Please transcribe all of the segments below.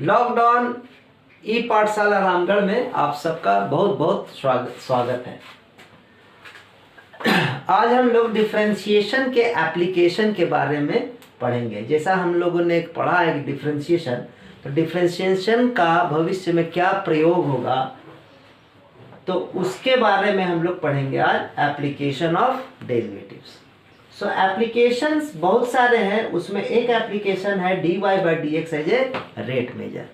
Lockdown ई पाठशाला रामगढ़ में आप सबका बहुत बहुत स्वागत है। आज हम लोग डिफरेंशिएशन के एप्लीकेशन के बारे में पढ़ेंगे। जैसा हम लोगों ने एक पढ़ा है डिफरेंशिएशन, तो डिफरेंशिएशन का भविष्य में क्या प्रयोग होगा, तो उसके बारे में हम लोग पढ़ेंगे आज, application of derivatives. So applications बहुत सारे हैं, उसमें एक एप्लीकेशन है dy by d x as a rate measure.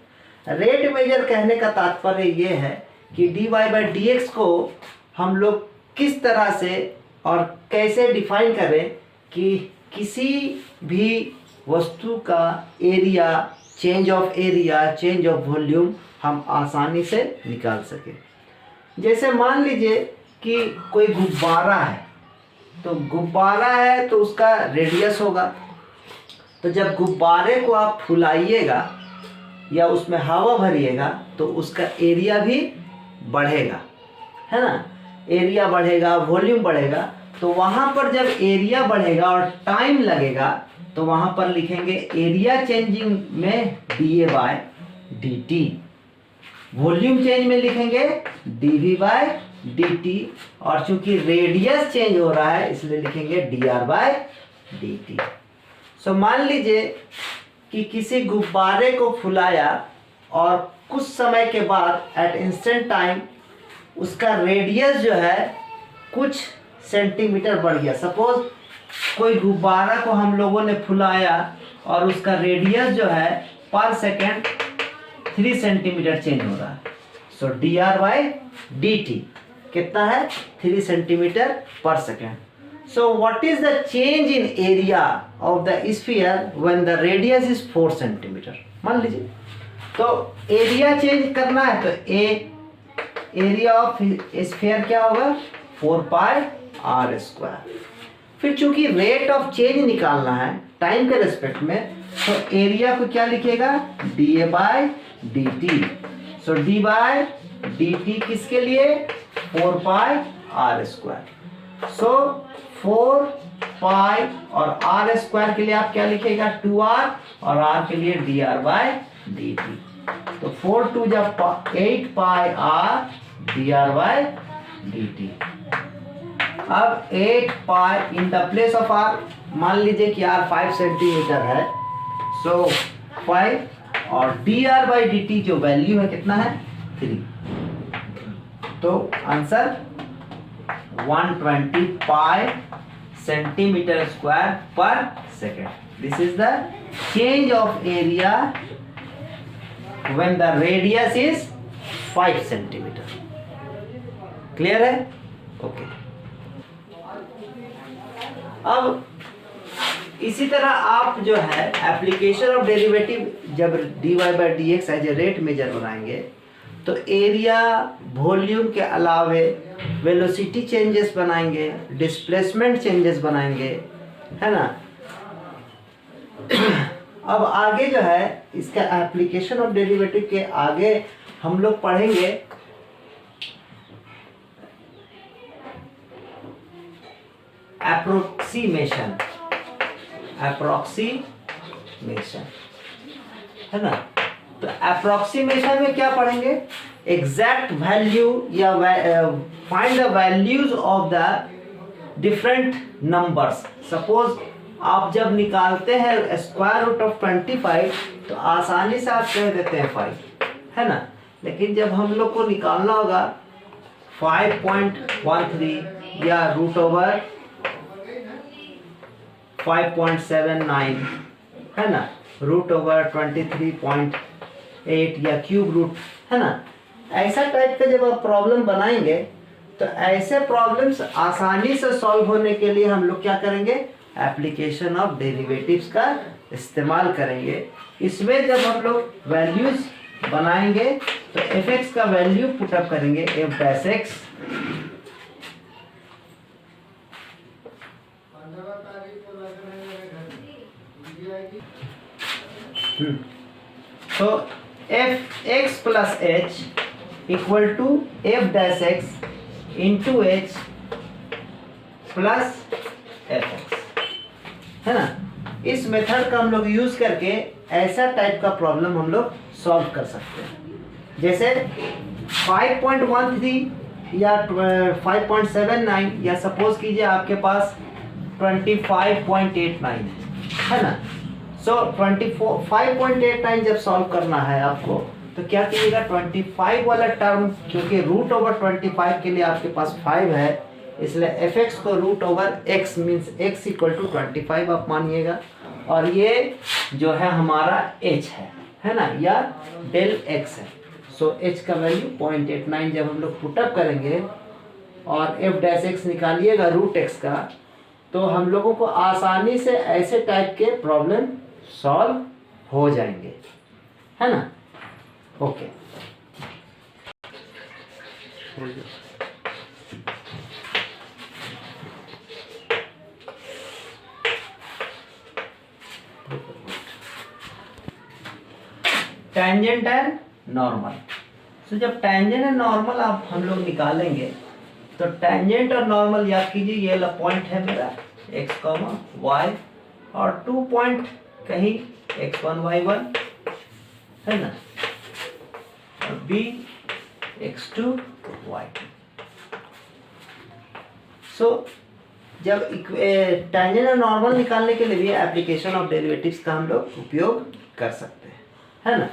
Rate measure कहने का तात्पर्य ये है कि dy बाई डी एक्स को हम लोग किस तरह से और कैसे डिफाइन करें कि किसी भी वस्तु का area, change of area, change of volume हम आसानी से निकाल सकें। जैसे मान लीजिए कि कोई गुब्बारा है, तो गुब्बारा है तो उसका रेडियस होगा, तो जब गुब्बारे को आप फुलाइएगा या उसमें हवा भरिएगा तो उसका एरिया भी बढ़ेगा, है ना। एरिया बढ़ेगा, वॉल्यूम बढ़ेगा, तो वहाँ पर जब एरिया बढ़ेगा और टाइम लगेगा तो वहाँ पर लिखेंगे एरिया चेंजिंग में dA by dt, volume change में लिखेंगे dV बाय dt, और चूंकि रेडियस चेंज हो रहा है इसलिए लिखेंगे dr बाय dt। सो मान लीजिए कि किसी गुब्बारे को फुलाया और कुछ समय के बाद एट इंस्टेंट टाइम उसका रेडियस जो है कुछ सेंटीमीटर बढ़ गया। सपोज कोई गुब्बारा को हम लोगों ने फुलाया और उसका रेडियस जो है पर सेकेंड 3 सेंटीमीटर चेंज हो रहा है। सो dr बाय dt कितना है, 3 सेंटीमीटर पर second. So what is the change in area of the sphere when the radius is 4 centimetre. मान लीजिए तो एरिया चेंज करना है तो एरिया ऑफ स्फीयर क्या होगा, 4 पाई आर स्क्वायर। फिर चूंकि रेट ऑफ चेंज निकालना है टाइम के रेस्पेक्ट में, तो एरिया को क्या लिखेगा, dA by dt। So d bye dt किसके लिए, 4 पाई आर स्क्वायर। सो 4 पाई और आर स्क्वायर के लिए आप क्या लिखेगा, 2r, और r के लिए dr बाय dt। तो 4 2 जब 8 pi r dr by dt। अब 8 pi in the place of r, मान लीजिए कि r 5 सेंटीमीटर है, सो 5 और dr बाई dt जो वैल्यू है कितना है, 3। तो answer 120 pi centimetre square per second. This is the change of area when the radius is 5 centimetre. Clear है, ओके। अब इसी तरह आप जो है एप्लीकेशन ऑफ डेरिवेटिव जब dy by d x as a rate measure बनाएंगे तो एरिया, वॉल्यूम के अलावे वेलोसिटी चेंजेस बनाएंगे, डिस्प्लेसमेंट चेंजेस बनाएंगे, है ना। अब आगे जो है इसका एप्लीकेशन ऑफ डेरिवेटिव के आगे हम लोग पढ़ेंगे अप्रोक्सीमेशन, है ना। तो अप्रोक्सीमेशन में क्या पढ़ेंगे, एग्जैक्ट वैल्यू या find the values of the different numbers. Suppose आप जब निकालते हैं स्क्वायर रूट ऑफ 25 तो आसानी से आप कह देते हैं 5, है ना। लेकिन जब हम लोग को निकालना होगा 5.13 या रूट ओवर 5.79, है ना, रूट ओवर 23.8 या क्यूब रूट, है ना। ऐसा टाइप का जब आप प्रॉब्लम बनाएंगे तो ऐसे प्रॉब्लम्स आसानी से सॉल्व होने के लिए हम लोग क्या करेंगे, एप्लीकेशन ऑफ डेरिवेटिव्स का इस्तेमाल करेंगे। इसमें जब हम लोग वैल्यूज बनाएंगे तो f(x) का वैल्यू पुटअप करेंगे, f डैश x तो f(x) plus h equal to f dash x into h plus fx, है ना। इस मेथड का हम लोग यूज करके ऐसा टाइप का प्रॉब्लम हम लोग सॉल्व कर सकते हैं। जैसे 5.13 या 5.79 या सपोज कीजिए आपके पास 25.89 है ना। सो 5.89 जब सॉल्व करना है आपको तो क्या कीजिएगा, 25 वाला टर्म, क्योंकि रूट ओवर 25 के लिए आपके पास 5 है, इसलिए एफ एक्स को root over x means x equal to 25 आप मानिएगा। और ये जो है हमारा एच है ना, या डेल एक्स है। सो एच का वैल्यू 0.89 जब हम लोग पुटअप करेंगे और एफ डैश एक्स निकालिएगा रूट एक्स का, तो हम लोगों को आसानी से ऐसे टाइप के प्रॉब्लम सॉल्व हो जाएंगे, है ना। Okay tangent and normal. So जब टेंजेंट एंड नॉर्मल आप हम लोग निकालेंगे तो टेंजेंट और नॉर्मल याद कीजिए, ये वाला पॉइंट है मेरा x, y और 2 पॉइंट कहीं x1 y1 है ना, और b x2 y2। सो जब टेंजेंट और नॉर्मल निकालने के लिए भी एप्लीकेशन ऑफ डेरिवेटिव्स का हम लोग उपयोग कर सकते हैं, है ना।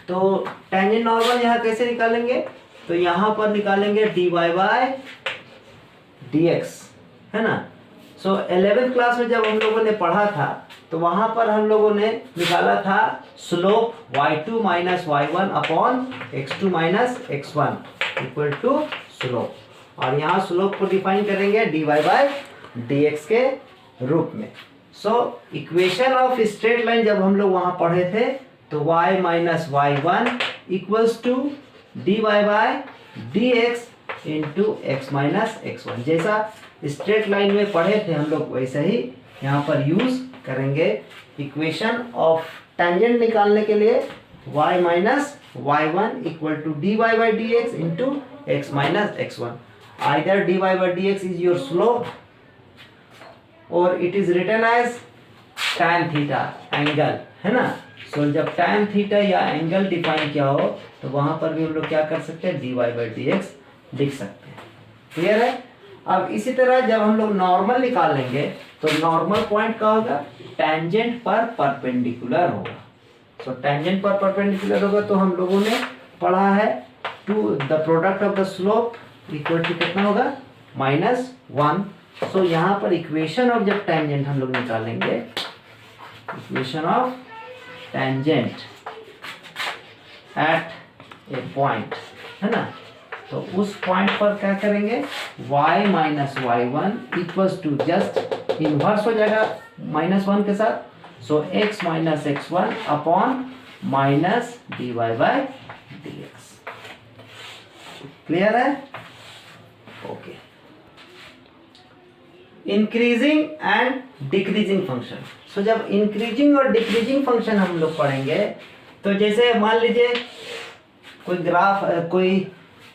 तो टेंजेंट नॉर्मल यहाँ कैसे निकालेंगे, तो यहाँ पर निकालेंगे dy बाय dx, है ना। सो 11th क्लास में जब हम लोगों ने पढ़ा था तो वहाँ पर हम लोगों ने निकाला था slope y2 minus y1 upon x2 minus x1 equal to slope, और यहाँ स्लोप को डिफाइन करेंगे dy बाय dx के रूप में। So equation of straight line जब हम लोग वहाँ पढ़े थे तो y minus y1 equals to dy by dx into x minus x1। जैसा स्ट्रेट लाइन में पढ़े थे हम लोग वैसे ही यहाँ पर यूज करेंगे। इक्वेशन ऑफ टेंजेंट निकालने के लिए y minus y1 equal to dy by dx into x minus x1। Either dy by dx is your slope और it is written as tan theta angle, है ना। सो जब tan theta या angle define किया हो तो वहां पर भी हम लोग क्या कर सकते हैं, dy बाय dx लिख सकते हैं। क्लियर है। अब इसी तरह जब हम लोग नॉर्मल निकालेंगे तो नॉर्मल पॉइंट का होगा टेंजेंट पर परपेंडिकुलर होगा। सो टेंजेंट पर परपेंडिकुलर होगा तो हम लोगों ने पढ़ा है to the product of the slope equal to कितना होगा, -1। सो यहाँ पर इक्वेशन ऑफ जब टेंजेंट हम लोग निकालेंगे, equation of tangent at a point, है ना, तो उस पॉइंट पर क्या करेंगे, y minus y1 equals to just inverse हो जाएगा -1 के साथ, so x minus x1 upon minus dy by dx। Clear है। Okay, increasing and decreasing function. So जब इंक्रीजिंग और डिक्रीजिंग फंक्शन हम लोग पढ़ेंगे तो जैसे मान लीजिए कोई ग्राफ कोई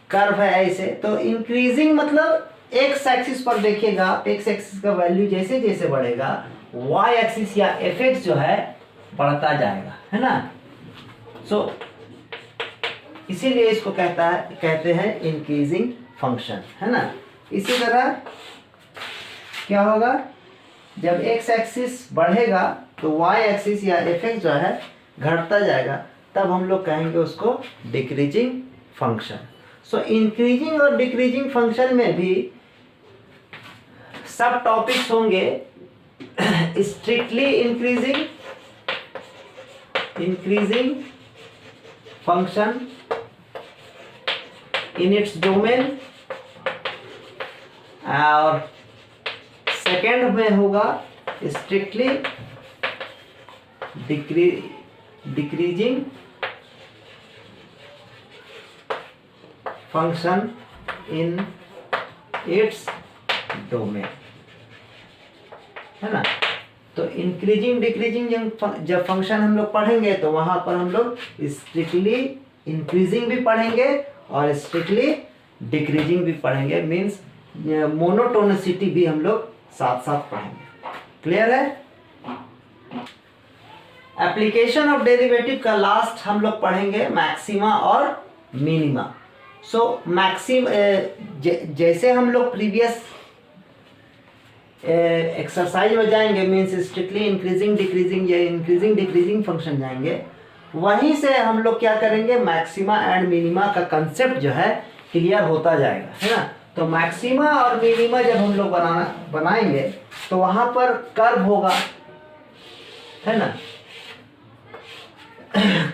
कर्व है ऐसे, तो इंक्रीजिंग मतलब एक्स एक्सिस पर देखिएगा, एक्स एक्सिस का वैल्यू जैसे जैसे बढ़ेगा वाई एक्सिस या एफ एक्स जो है बढ़ता जाएगा, है ना। सो इसीलिए इसको कहते हैं इंक्रीजिंग फंक्शन, है ना। इसी तरह क्या होगा, जब एक्स एक्सिस बढ़ेगा तो वाई एक्सिस या एफ एक्स जो है घटता जाएगा, तब हम लोग कहेंगे उसको डिक्रीजिंग फंक्शन। सो इंक्रीजिंग और डिक्रीजिंग फंक्शन में भी सब टॉपिक्स होंगे, strictly increasing function in its domain, और सेकेंड में होगा strictly decreasing function in its domain, है ना। तो इंक्रीजिंग डिक्रीजिंग जब फंक्शन हम लोग पढ़ेंगे तो वहां पर हम लोग स्ट्रिक्टली इंक्रीजिंग भी पढ़ेंगे और स्ट्रिक्टली डिक्रीजिंग भी पढ़ेंगे, मीन्स मोनोटोनिसिटी भी हम लोग साथ साथ पढ़ेंगे। क्लियर है। एप्लीकेशन ऑफ डेरिवेटिव का लास्ट हम लोग पढ़ेंगे मैक्सिमा और मिनिमा। सो जैसे हम लोग प्रीवियस एक्सरसाइज में जाएंगे, मीन्स स्ट्रिक्टली इंक्रीजिंग डिक्रीजिंग या इंक्रीजिंग डिक्रीजिंग फंक्शन जाएंगे, वहीं से हम लोग क्या करेंगे, मैक्सिमा एंड मिनिमा का कंसेप्ट जो है क्लियर होता जाएगा, है ना। तो मैक्सिमा और मिनिमा जब हम लोग बनाएंगे तो वहाँ पर कर्व होगा, है ना,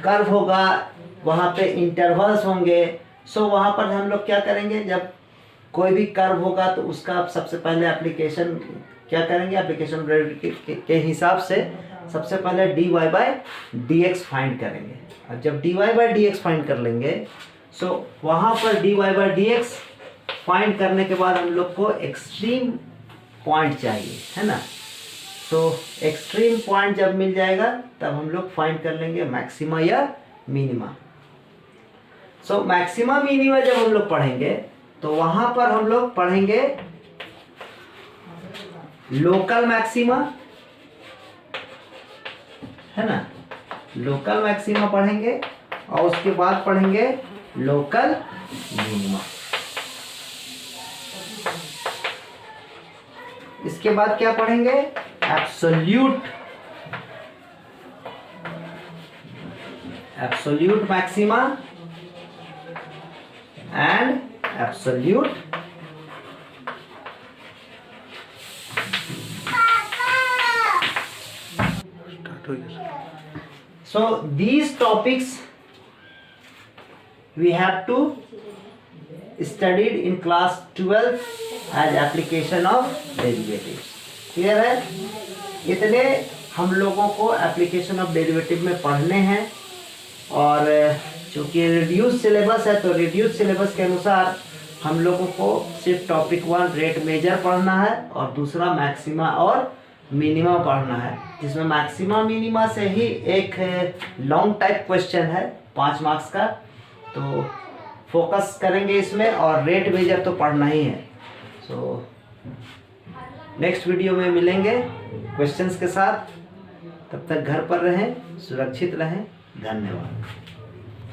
कर्व होगा, वहाँ पे इंटरवल्स होंगे। सो वहाँ पर हम लोग क्या करेंगे, जब कोई भी कर्व होगा तो उसका सबसे पहले एप्लीकेशन क्या करेंगे, एप्लीकेशन के हिसाब से सबसे पहले dy/dx फाइंड करेंगे। और जब dy/dx फाइंड कर लेंगे, सो वहाँ पर dy/dx फाइंड करने के बाद हम लोग को एक्सट्रीम पॉइंट चाहिए, है ना। तो एक्सट्रीम पॉइंट जब मिल जाएगा तब हम लोग फाइंड कर लेंगे मैक्सिमा या मिनिमा। सो मैक्सिमा मिनिमा जब हम लोग पढ़ेंगे तो वहाँ पर हम लोग पढ़ेंगे लोकल मैक्सिमा, है ना, लोकल मैक्सिमा पढ़ेंगे और उसके बाद पढ़ेंगे लोकल मिनिमा। इसके बाद क्या पढ़ेंगे, absolute maxima and absolute so these topics we have to studied in class 12 as application of derivatives। Clear है, इतने हम लोगों को एप्लीकेशन ऑफ डेरिवेटिव में पढ़ने हैं। और चूँकि रिड्यूस सिलेबस है तो रिड्यूस सिलेबस के अनुसार हम लोगों को सिर्फ टॉपिक 1 रेट मेजर पढ़ना है और दूसरा मैक्सिमा और मिनिमा पढ़ना है, जिसमें मैक्सिमा मिनिमा से ही एक लॉन्ग टाइप क्वेश्चन है 5 मार्क्स का, तो फोकस करेंगे इसमें। और रेट मेजर तो पढ़ना ही है। सो नेक्स्ट वीडियो में मिलेंगे क्वेश्चंस के साथ। तब तक घर पर रहें, सुरक्षित रहें। धन्यवाद।